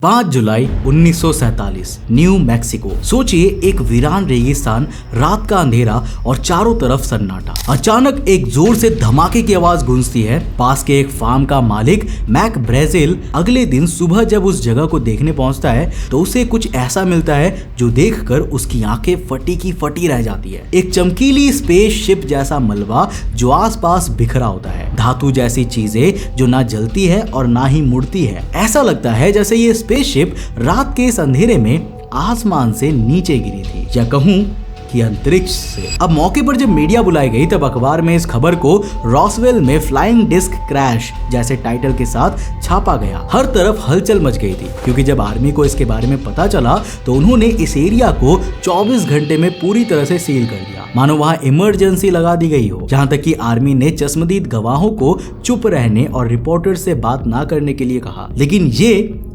5 जुलाई 1947 new Mexico. सोचिए एक वीरान रेगिस्तान, रात का अंधेरा और चारों तरफ सन्नाटा। अचानक एक जोर से धमाके की आवाज गूंजती है। पास के एक फार्म का मालिक मैक ब्राजील अगले दिन सुबह जब उस जगह को देखने पहुंचता है तो उसे कुछ ऐसा मिलता है जो देखकर उसकी आंखें फटी की फटी रह जाती है। एक चमकीली स्पेस शिप जैसा मलबा जो आसपास बिखरा होता है, धातु जैसी चीजें जो ना जलती है और ना ही मुड़ती है। ऐसा लगता है जैसे ये स्पेसशिप रात के इस अंधेरे में आसमान से नीचे गिरी थी, या कहूं कि अंतरिक्ष से। अब मौके पर जब मीडिया बुलाई गई तब अखबार में इस खबर को रॉसवेल में फ्लाइंग डिस्क क्रैश जैसे टाइटल के साथ छापा गया। हर तरफ हलचल मच गई थी क्योंकि जब आर्मी को इसके बारे में पता चला तो उन्होंने इस एरिया को 24 घंटे में पूरी तरह से सील कर दिया, मानो वहां इमरजेंसी लगा दी गई हो। जहां तक कि आर्मी ने चश्मदीद गवाहों को चुप रहने और रिपोर्टर से बात ना करने के लिए कहा। लेकिन ये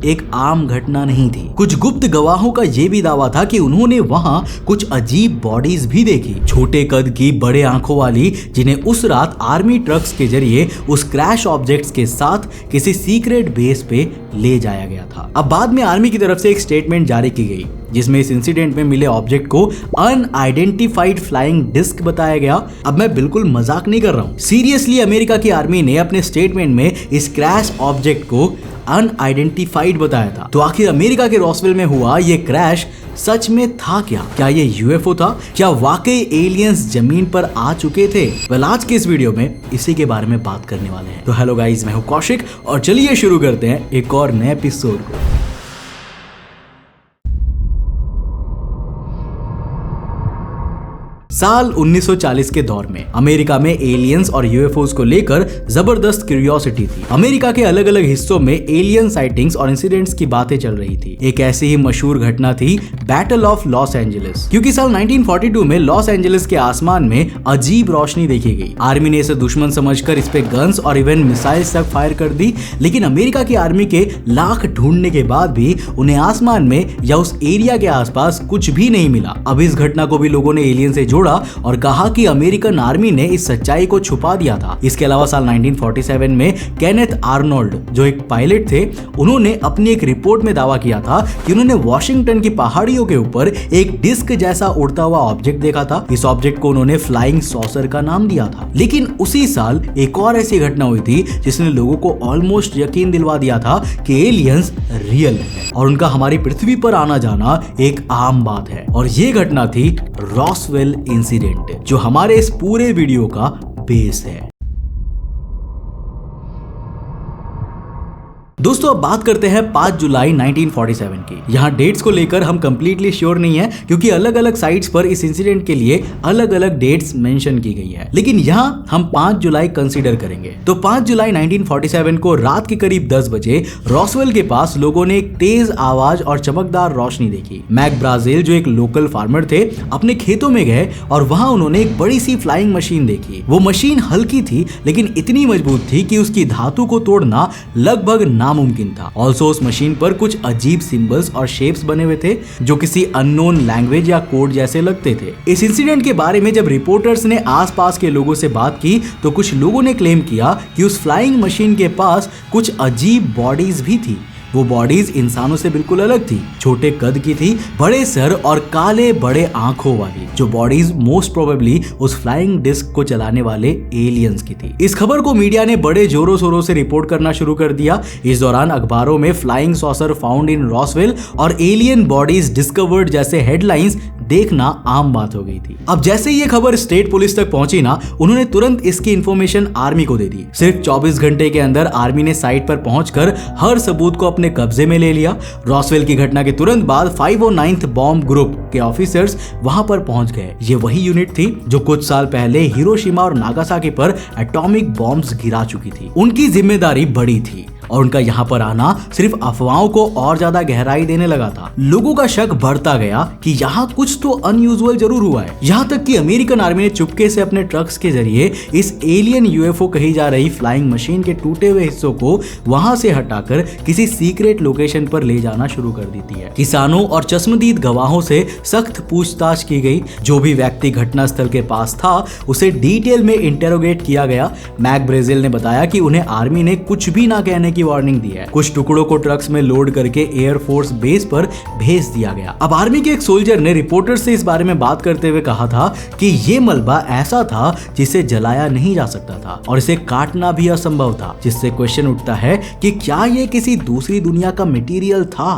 एक आम घटना नहीं थी। कुछ गुप्त गवाहों का ये भी दावा था कि उन्होंने वहां कुछ अजीब बॉडीज भी देखी, छोटे कद की, बड़े आंखों वाली, जिन्हें उस रात आर्मी ट्रक्स के जरिए उस क्रैश ऑब्जेक्ट्स के साथ किसी सीक्रेट बेस पे ले जाया गया था। अब बाद में आर्मी की तरफ से एक स्टेटमेंट जारी की गई जिसमें इस इंसिडेंट में मिले ऑब्जेक्ट को अनआइडेंटिफाइड फ्लाइंग डिस्क बताया गया। अब मैं बिल्कुल मजाक नहीं कर रहा हूँ, सीरियसली अमेरिका की आर्मी ने अपने स्टेटमेंट में इस क्रैश ऑब्जेक्ट को अनआइडेंटिफाइड बताया था। तो आखिर अमेरिका के रॉसवेल में हुआ ये क्रैश सच में था क्या? क्या ये यूएफओ था? क्या वाकई एलियंस जमीन पर आ चुके थे? वेल, आज के इस वीडियो में इसी के बारे में बात करने वाले हैं। तो हेलो गाइस, मैं हूं कौशिक और चलिए शुरू करते हैं एक और नए एपिसोड को। साल 1940 के दौर में अमेरिका में एलियंस और यूएफओस को लेकर जबरदस्त क्यूरियोसिटी थी। अमेरिका के अलग अलग हिस्सों में एलियन साइटिंग्स और इंसिडेंट्स की बातें चल रही थी। एक ऐसी ही मशहूर घटना थी बैटल ऑफ लॉस एंजलिस, क्योंकि साल 1942 में लॉस एंजलिस के आसमान में अजीब रोशनी देखी गई। आर्मी ने इसे दुश्मन समझकर इस पे गन्स और इवन मिसाइल्स तक फायर कर दी, लेकिन अमेरिका की आर्मी के लाख ढूंढने के बाद भी उन्हें आसमान में या उस एरिया के आसपास कुछ भी नहीं मिला। अब इस घटना को भी लोगों ने एलियन से जोड़ा और कहा कि अमेरिकन आर्मी ने इस सच्चाई को छुपा दिया था। इसके अलावा साल 1947 में केनेथ आर्नोल्ड, जो एक पायलट थे, उन्होंने अपनी एक रिपोर्ट में दावा किया था कि उन्होंने वॉशिंगटन की पहाड़ियों के ऊपर एक डिस्क जैसा उड़ता हुआ ऑब्जेक्ट देखा था। इस ऑब्जेक्ट को उन्होंने फ्लाइंग सॉसर का नाम दिया था। लेकिन उसी साल एक और ऐसी घटना हुई थी जिसने लोगों को ऑलमोस्ट यकीन दिलवा दिया था कि एलियंस रियल है और उनका हमारी पृथ्वी पर आना जाना एक आम बात है। और ये घटना थी रॉसवेल इंसिडेंट, जो हमारे इस पूरे वीडियो का बेस है। दोस्तों, अब बात करते हैं 5 जुलाई 1947 की। यहाँ डेट्स को लेकर हम कंप्लीटली श्योर नहीं है क्योंकि अलग अलग साइट्स पर इस इंसिडेंट के लिए अलग अलग डेट्स मेंशन की गई है, लेकिन यहाँ हम 5 जुलाई कंसीडर करेंगे। तो 5 जुलाई 1947 को रात के करीब 10 बजे रॉसवेल के पास लोगों ने एक तेज आवाज और चमकदार रोशनी देखी। मैक ब्राजील, जो एक लोकल फार्मर थे, अपने खेतों में गए और वहां उन्होंने एक बड़ी सी फ्लाइंग मशीन देखी। वो मशीन हल्की थी लेकिन इतनी मजबूत थी कि उसकी धातु को तोड़ना लगभग नामुमकिन था। ऑल्सो उस मशीन पर कुछ अजीब सिंबल्स और शेप्स बने हुए थे जो किसी अननोन लैंग्वेज या कोड जैसे लगते थे। इस इंसिडेंट के बारे में जब रिपोर्टर्स ने आसपास के लोगों से बात की तो कुछ लोगों ने क्लेम किया कि उस फ्लाइंग मशीन के पास कुछ अजीब बॉडीज भी थी। वो बॉडीज इंसानों से बिल्कुल अलग थी, छोटे कद की थी, बड़े सर और काले बड़े आंखों वाली। जो बॉडीज मोस्ट प्रोबेबली उस फ्लाइंग डिस्क को चलाने वाले एलियंस की थी। इस खबर को मीडिया ने बड़े जोरों शोरों से रिपोर्ट करना शुरू कर दिया। इस दौरान अखबारों में flying saucer found in Roswell और एलियन बॉडीज डिस्कवर्ड जैसे हेडलाइंस देखना आम बात हो गई थी। अब जैसे ही ये खबर स्टेट पुलिस तक पहुंची ना, उन्होंने तुरंत इसकी इंफॉर्मेशन आर्मी को दे दी। सिर्फ 24 घंटे के अंदर आर्मी ने साइट पर पहुंचकर हर सबूत को अपने कब्जे में ले लिया। रॉसवेल की घटना के तुरंत बाद 509th बॉम्ब ग्रुप के ऑफिसर्स वहां पर पहुंच गए। ये वही यूनिट थी जो कुछ साल पहले हिरोशिमा और नागासाकी पर एटॉमिक बॉम्ब्स गिरा चुकी थी। उनकी जिम्मेदारी बड़ी थी और उनका यहाँ पर आना सिर्फ अफवाहों को और ज्यादा गहराई देने लगा था। लोगों का शक बढ़ता गया कि यहाँ कुछ तो अनयूजुअल जरूर हुआ है। यहाँ तक कि अमेरिकन आर्मी ने चुपके से अपने ट्रक्स के जरिए इस एलियन यूएफओ कही जा रही फ्लाइंग मशीन के टूटे हुए हिस्सों को वहां से हटाकर किसी सीक्रेट लोकेशन पर ले जाना शुरू कर देती है। किसानों और चश्मदीद गवाहों से सख्त पूछताछ की गई। जो भी व्यक्ति घटनास्थल के पास था उसे डिटेल में इंटेरोगेट किया गया। मैक ब्राजील ने बताया कि उन्हें आर्मी ने कुछ भी ना कहने होने की वार्निंग दी है। कुछ टुकड़ों को ट्रक्स में लोड करके एयरफोर्स बेस पर भेज दिया गया। अब आर्मी के एक सोल्जर ने रिपोर्टर से इस बारे में बात करते हुए कहा था कि ये मलबा ऐसा था जिसे जलाया नहीं जा सकता था और इसे काटना भी असंभव था, जिससे क्वेश्चन उठता है कि क्या ये किसी दूसरी दुनिया का मटेरियल था।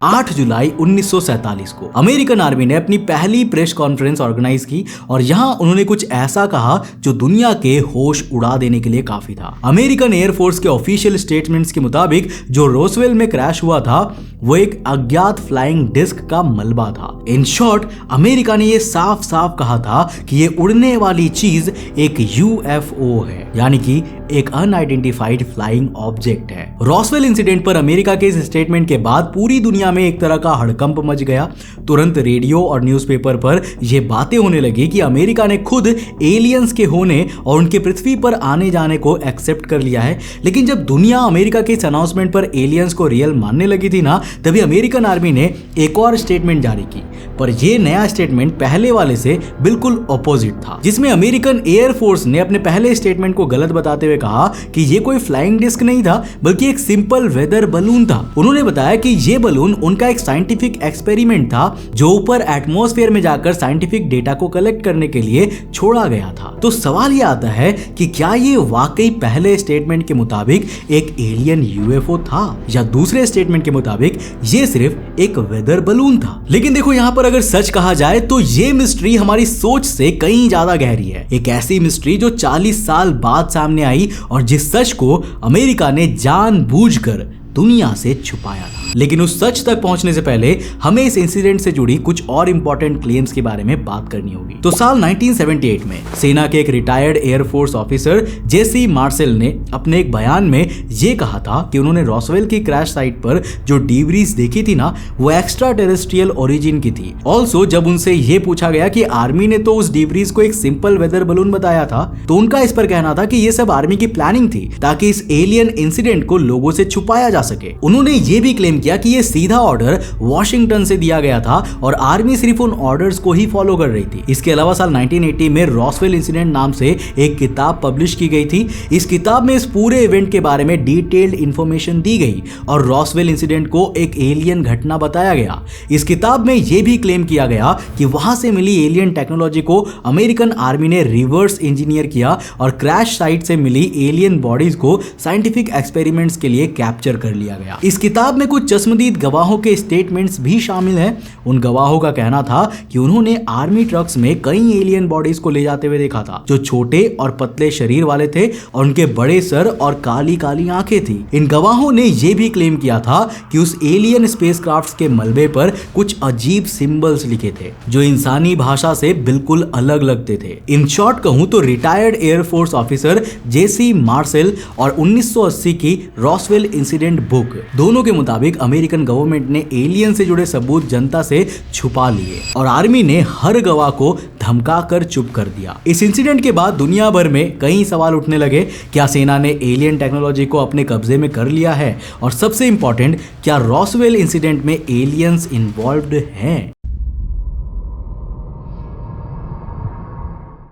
8 जुलाई 1947 को अमेरिकन आर्मी ने अपनी पहली प्रेस कॉन्फ्रेंस ऑर्गेनाइज की और यहां उन्होंने कुछ ऐसा कहा जो दुनिया के होश उड़ा देने के लिए काफी था। अमेरिकन एयरफोर्स के ऑफिशियल स्टेटमेंट्स के मुताबिक जो रोसवेल में क्रैश हुआ था वो एक अज्ञात फ्लाइंग डिस्क का मलबा था। इन शॉर्ट अमेरिका ने ये साफ साफ कहा था कि ये उड़ने वाली चीज एक UFO है, यानी कि एक अनआइडेंटिफाइड फ्लाइंग ऑब्जेक्ट है। रॉसवेल इंसिडेंट पर अमेरिका के इस स्टेटमेंट के बाद पूरी दुनिया में एक तरह का हड़कंप मच गया। तुरंत रेडियो और न्यूज़पेपर पर यह बातें होने लगी कि अमेरिका ने खुद एलियंस के होने और उनके पृथ्वी पर आने जाने को एक्सेप्ट कर लिया है। लेकिन जब दुनिया अमेरिका के इस अनाउंसमेंट पर एलियंस को रियल मानने लगी थी ना, तभी अमेरिकन आर्मी ने एक और स्टेटमेंट जारी की। पर यह नया स्टेटमेंट पहले वाले से बिल्कुल ऑपोजिट था, जिसमें अमेरिकन एयरफोर्स ने अपने पहले स्टेटमेंट को गलत बताते हुए कहा कि यह कोई फ्लाइंग डिस्क नहीं था बल्कि एक सिंपल वेदर बलून था। उन्होंने बताया कि यह बलून उनका एक साइंटिफिक एक्सपेरिमेंट था जो ऊपर एटमॉस्फेयर में जाकर साइंटिफिक डेटा को कलेक्ट करने के लिए छोड़ा गया था। तो सवाल यह आता है कि क्या ये वाकई पहले स्टेटमेंट के मुताबिक एक एलियन UFO था या दूसरे स्टेटमेंट के मुताबिक ये सिर्फ एक वेदर बलून था। लेकिन देखो यहाँ पर अगर सच कहा जाए तो ये मिस्ट्री हमारी सोच से कहीं ज्यादा गहरी है। एक ऐसी मिस्ट्री जो 40 साल बाद सामने आई और जिस सच को अमेरिका ने जानबूझकर दुनिया से छुपाया था। लेकिन उस सच तक पहुंचने से पहले हमें इस इंसिडेंट से जुड़ी कुछ और इंपॉर्टेंट क्लेम्स के बारे में बात करनी होगी। तो साल 1978 में सेना के एक रिटायर्ड एयरफोर्स ऑफिसर जेसी मार्सेल ने अपने एक बयान में ये कहा था कि उन्होंने रॉसवेल की क्रैश साइट पर जो डिब्रीज देखी थी ना, वो एक्स्ट्रा टेरेस्ट्रियल ओरिजिन की थी। ऑल्सो जब उनसे ये पूछा गया कि आर्मी ने तो उस डिब्रीज को एक सिंपल वेदर बलून बताया था, तो उनका इस पर कहना था कि ये सब आर्मी की प्लानिंग थी ताकि इस एलियन इंसिडेंट को लोगों से छुपाया जा सके। उन्होंने ये भी क्लेम किया कि ये सीधा ऑर्डर वॉशिंगटन से दिया गया था और आर्मी सिर्फ उन ऑर्डर्स को ही फॉलो कर रही थी। इसके अलावा साल 1980 में रॉसवेल इंसिडेंट नाम से एक किताब पब्लिश की गई थी। इस किताब में इस पूरे इवेंट के बारे में डिटेल्ड इंफॉर्मेशन दी गई और रॉसवेल इंसिडेंट को एक एलियन घटना बताया गया। इस किताब में यह भी क्लेम किया गया कि वहां से मिली एलियन टेक्नोलॉजी को अमेरिकन आर्मी ने रिवर्स इंजीनियर किया और क्रैश साइट से मिली एलियन बॉडीज को साइंटिफिक एक्सपेरिमेंट्स के लिए कैप्चर कर लिया गया। इस किताब में कुछ चश्मदीद गवाहों के स्टेटमेंट्स भी शामिल हैं। उन गवाहों का कहना था कि उन्होंने आर्मी ट्रक्स में कई एलियन बॉडीज को ले जाते हुए देखा था जो छोटे और पतले शरीर वाले थे और उनके बड़े सर और काली काली आंखें थी। इन गवाहों ने यह भी क्लेम किया था कि उस एलियन स्पेसक्राफ्ट्स के मलबे पर कुछ अजीब सिंबल्स लिखे थे जो इंसानी भाषा से बिल्कुल अलग लगते थे। इन शॉर्ट कहूं तो रिटायर्ड एयरफोर्स ऑफिसर जेसी मार्सेल और 1980 की रॉसवेल इंसिडेंट बुक, दोनों के मुताबिक अमेरिकन गवर्नमेंट ने एलियन से जुड़े सबूत जनता से छुपा लिए और आर्मी ने हर गवाह को धमकाकर चुप कर दिया। इस इंसिडेंट के बाद दुनिया भर में कई सवाल उठने लगे। क्या सेना ने एलियन टेक्नोलॉजी को अपने कब्जे में कर लिया है? और सबसे इंपॉर्टेंट, क्या रॉसवेल इंसिडेंट में एलियंस इन्वॉल्व्ड हैं?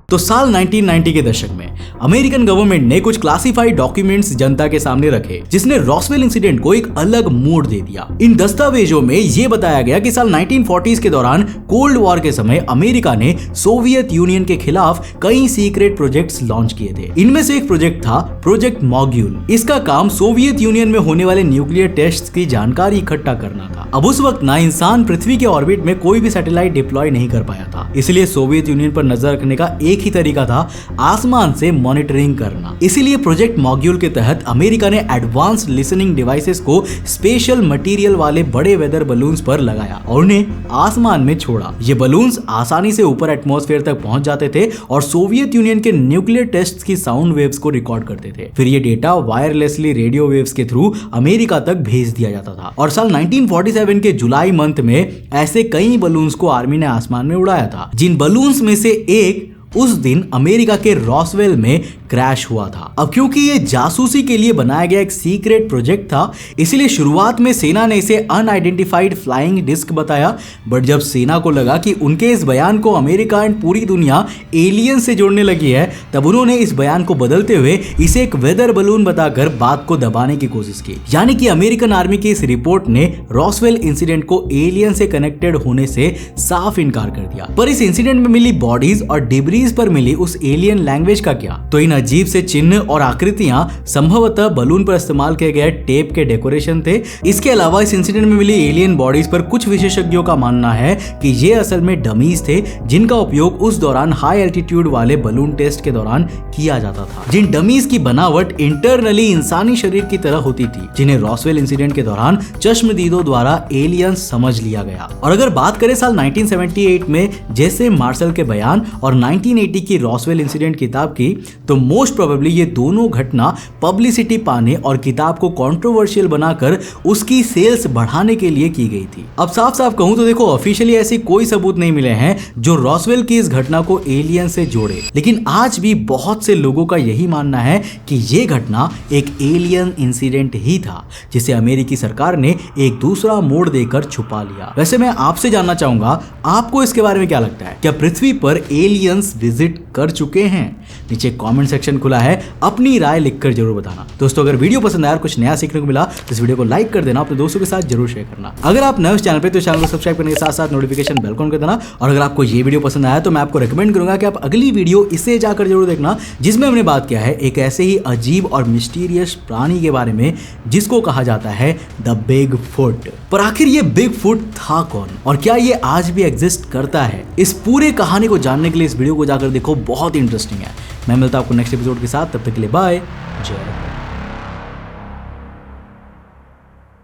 तो साल 1990 के दशक में अमेरिकन गवर्नमेंट ने कुछ क्लासिफाइड डॉक्यूमेंट्स जनता के सामने रखे जिसने रॉसवेल इंसिडेंट को एक अलग मोड़ दे दिया। इन दस्तावेजों में यह बताया गया कि साल 1940s के दौरान कोल्ड वॉर के समय अमेरिका ने सोवियत यूनियन के खिलाफ कई सीक्रेट प्रोजेक्ट्स लॉन्च किए थे। इनमें से एक प्रोजेक्ट था प्रोजेक्ट मॉग्यूल। इसका काम सोवियत यूनियन में होने वाले न्यूक्लियर टेस्ट की जानकारी इकट्ठा करना था। अब उस वक्त ना इंसान पृथ्वी के ऑर्बिट में कोई भी सैटेलाइट डिप्लॉय नहीं कर पाया था, इसलिए सोवियत यूनियन पर नजर रखने का एक ही तरीका था आसमान से मॉनिटरिंग करना। इसीलिए प्रोजेक्ट मॉग्यूल के तहत अमेरिका ने एडवांस्ड लिसनिंग डिवाइसेस को स्पेशल मटेरियल वाले बड़े वेदर बलून्स पर लगाया और उन्हें आसमान में छोड़ा। ये बलून्स आसानी से ऊपर एटमॉस्फेयर तक पहुंच जाते थे और सोवियत यूनियन के न्यूक्लियर टेस्ट्स की साउंड वेव्स को रिकॉर्ड करते थे। फिर ये डेटा वायरलेसली रेडियो वेव्स के थ्रू अमेरिका तक भेज दिया जाता था और साल 1947 के जुलाई मंथ में ऐसे कई बलून्स को आर्मी ने आसमान में उड़ाया था, जिन बलून्स में से एक उस दिन अमेरिका के रॉसवेल में क्रैश हुआ था। अब क्योंकि ये जासूसी के लिए बनाया गया एक सीक्रेट प्रोजेक्ट था, इसलिए शुरुआत में सेना ने इसे अनआइडेंटिफाइड फ्लाइंग डिस्क बताया, बट जब सेना को लगा कि उनके इस बयान को अमेरिका एंड पूरी दुनिया एलियन से जोड़ने लगी है, तब उन्होंने इस बयान को बदलते हुए इसे एक वेदर बलून बताकर बात को दबाने की कोशिश की। यानी कि अमेरिकन आर्मी की इस रिपोर्ट ने रॉसवेल इंसिडेंट को एलियन से कनेक्टेड होने से साफ इनकार कर दिया। पर इस इंसिडेंट में मिली बॉडीज और डिब्रीज पर मिली उस एलियन लैंग्वेज का क्या? तो इन अजीब से चिन्ह और आकृतियां संभवतः बलून पर इस्तेमाल किए गए टेप के डेकोरेशन थे। इसके अलावा इस इंसिडेंट में मिली एलियन बॉडीज पर कुछ विशेषज्ञों का मानना है कि ये असल में डमीज थे, जिनका उपयोग उस दौरान हाई एल्टीट्यूड वाले बलून टेस्ट के दौरान किया जाता था। जिन डमीज की बनावट इंटरनली इंसानी शरीर की तरह होती थी, जिन्हें रॉसवेल इंसिडेंट के दौरान चश्मदीदों द्वारा एलियंस समझ लिया गया। और अगर बात करें साल 1978 में जैसे मार्शल के बयान और 1980 की रॉसवेल इंसिडेंट किताब की, तो मोस्ट प्रोबेबली ये दोनों घटना पब्लिसिटी पाने और किताब को कंट्रोवर्शियल बनाकर उसकी सेल्स बढ़ाने के लिए की गई थी। अब साफ साफ कहूं तो देखो, ऑफिशियली ऐसे कोई सबूत नहीं मिले हैं जो रॉसवेल की इस घटना को एलियन से जोड़े, लेकिन आज भी बहुत से लोगों का यही मानना है कि ये घटना एक एलियन इंसिडेंट ही था, जिसे अमेरिकी सरकार ने एक दूसरा मोड़ देकर छुपा लिया। वैसे मैं आपसे जानना चाहूंगा, आपको इसके बारे में क्या लगता है? क्या पृथ्वी पर एलियंस विजिट कर चुके हैं? नीचे कमेंट सेक्शन खुला है, अपनी राय लिखकर जरूर बताना। दोस्तों, अगर वीडियो पसंद आया, कुछ नया सीखने को मिला तो इस वीडियो को लाइक कर देना, अपने दोस्तों के साथ जरूर शेयर करना। अगर आप नए इस चैनल पे तो चैनल को सब्सक्राइब करने के साथ साथ नोटिफिकेशन बेल ऑन कर देना। और अगर आपको ये वीडियो पसंद आया तो मैं आपको रिकमेंड करूंगा कि आप अगली वीडियो इसे जाकर जरूर देखना, जिसमें हमने बात किया है एक ऐसे ही अजीब और मिस्टीरियस प्राणी के बारे में जिसको कहा जाता है द बिग फुट। पर आखिर ये बिग फुट था कौन और क्या ये आज भी एग्जिस्ट करता है? इस पूरे कहानी को जानने के लिए इस वीडियो को जाकर देखो, बहुत इंटरेस्टिंग है। मैं मिलता हूं आपको नेक्स्ट एपिसोड के साथ, तब तक के लिए बाय, जय।